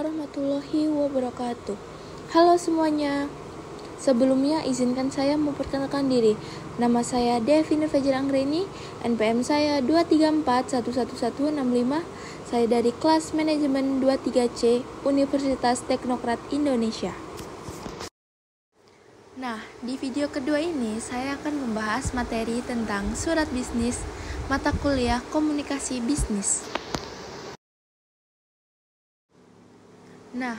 warahmatullahi wabarakatuh. Halo semuanya. Sebelumnya izinkan saya memperkenalkan diri. Nama saya Devi Nur Fajar Anggreni, NPM saya 234111165. Saya dari kelas manajemen 23C Universitas Teknokrat Indonesia. Nah, di video kedua ini saya akan membahas materi tentang surat bisnis mata kuliah komunikasi bisnis. Nah,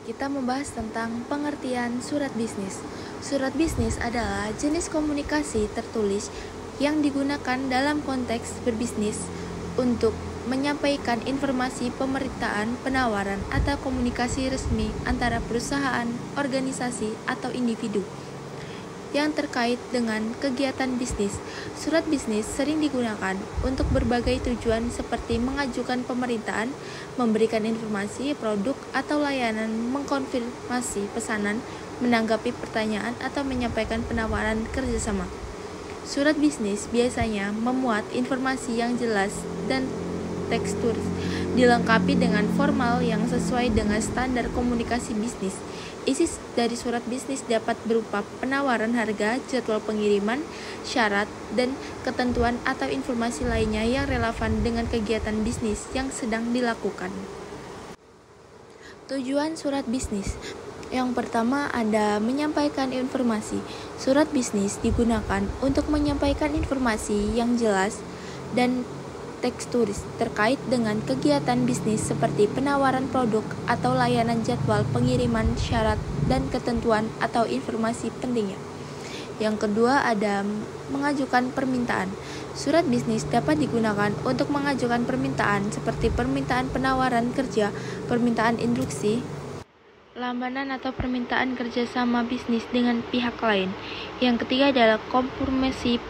kita membahas tentang pengertian surat bisnis. Surat bisnis adalah jenis komunikasi tertulis yang digunakan dalam konteks berbisnis untuk menyampaikan informasi pemberitaan, penawaran, atau komunikasi resmi antara perusahaan, organisasi, atau individu yang terkait dengan kegiatan bisnis. Surat bisnis sering digunakan untuk berbagai tujuan seperti mengajukan pemerintahan, memberikan informasi, produk atau layanan, mengkonfirmasi pesanan, menanggapi pertanyaan, atau menyampaikan penawaran kerjasama. Surat bisnis biasanya memuat informasi yang jelas dan tekstur, dilengkapi dengan formal yang sesuai dengan standar komunikasi bisnis. Isi dari surat bisnis dapat berupa penawaran harga, jadwal pengiriman, syarat, dan ketentuan atau informasi lainnya yang relevan dengan kegiatan bisnis yang sedang dilakukan. Tujuan surat bisnis. Yang pertama ada menyampaikan informasi. Surat bisnis digunakan untuk menyampaikan informasi yang jelas dan teksturis terkait dengan kegiatan bisnis seperti penawaran produk atau layanan, jadwal pengiriman, syarat, dan ketentuan atau informasi pentingnya. Yang kedua ada mengajukan permintaan. Surat bisnis dapat digunakan untuk mengajukan permintaan seperti permintaan penawaran kerja, permintaan instruksi, lambanan atau permintaan kerjasama bisnis dengan pihak lain. Yang ketiga adalah konfirmasi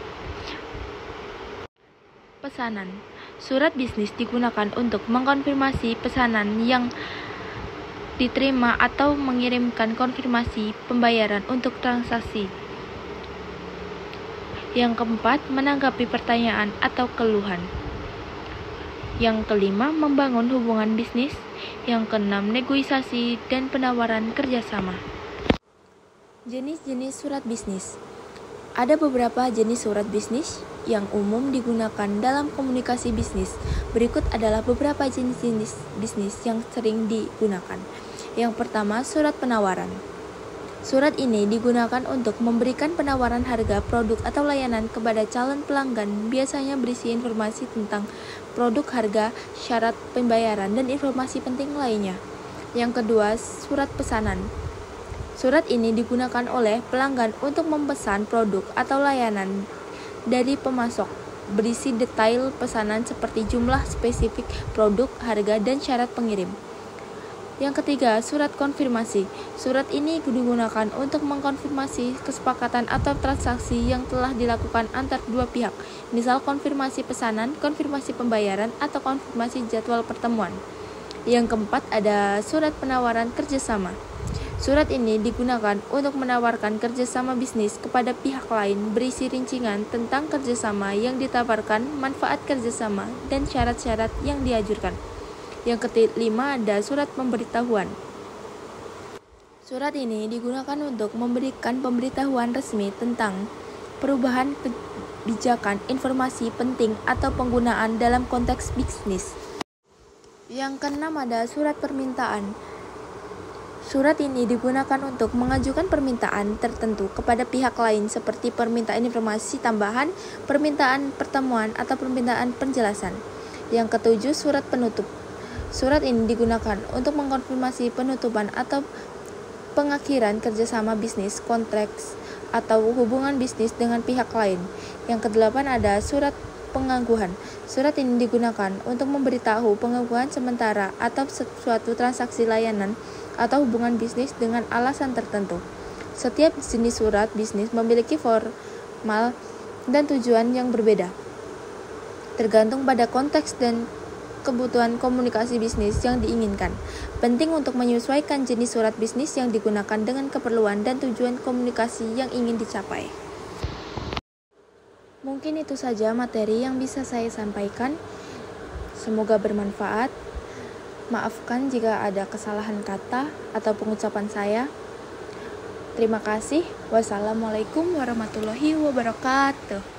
pesanan. Surat bisnis digunakan untuk mengkonfirmasi pesanan yang diterima atau mengirimkan konfirmasi pembayaran untuk transaksi. Yang keempat, menanggapi pertanyaan atau keluhan. Yang kelima, membangun hubungan bisnis. Yang keenam, negosiasi dan penawaran kerjasama. Jenis-jenis surat bisnis. Ada beberapa jenis surat bisnis yang umum digunakan dalam komunikasi bisnis. Berikut adalah beberapa jenis-jenis bisnis yang sering digunakan. Yang pertama, surat penawaran. Surat ini digunakan untuk memberikan penawaran harga, produk, atau layanan kepada calon pelanggan. Biasanya berisi informasi tentang produk, harga, syarat pembayaran, dan informasi penting lainnya. Yang kedua, surat pesanan. Surat ini digunakan oleh pelanggan untuk memesan produk atau layanan dari pemasok, berisi detail pesanan seperti jumlah spesifik produk, harga, dan syarat pengirim. Yang ketiga, surat konfirmasi. Surat ini digunakan untuk mengkonfirmasi kesepakatan atau transaksi yang telah dilakukan antar dua pihak, misal konfirmasi pesanan, konfirmasi pembayaran, atau konfirmasi jadwal pertemuan. Yang keempat ada surat penawaran kerjasama. Surat ini digunakan untuk menawarkan kerjasama bisnis kepada pihak lain, berisi rincingan tentang kerjasama yang ditawarkan, manfaat kerjasama, dan syarat-syarat yang diajukan. Yang kelima ada surat pemberitahuan. Surat ini digunakan untuk memberikan pemberitahuan resmi tentang perubahan kebijakan, informasi penting, atau penggunaan dalam konteks bisnis. Yang keenam ada surat permintaan. Surat ini digunakan untuk mengajukan permintaan tertentu kepada pihak lain seperti permintaan informasi tambahan, permintaan pertemuan, atau permintaan penjelasan. Yang ketujuh, surat penutup. Surat ini digunakan untuk mengkonfirmasi penutupan atau pengakhiran kerjasama bisnis, konteks, atau hubungan bisnis dengan pihak lain. Yang kedelapan ada surat pengangguhan. Surat ini digunakan untuk memberitahu pengangguhan sementara atau suatu transaksi layanan atau hubungan bisnis dengan alasan tertentu. Setiap jenis surat bisnis memiliki formal dan tujuan yang berbeda, tergantung pada konteks dan kebutuhan komunikasi bisnis yang diinginkan. Penting untuk menyesuaikan jenis surat bisnis yang digunakan dengan keperluan dan tujuan komunikasi yang ingin dicapai. Mungkin itu saja materi yang bisa saya sampaikan. Semoga bermanfaat. Maafkan jika ada kesalahan kata atau pengucapan saya. Terima kasih. Wassalamualaikum warahmatullahi wabarakatuh.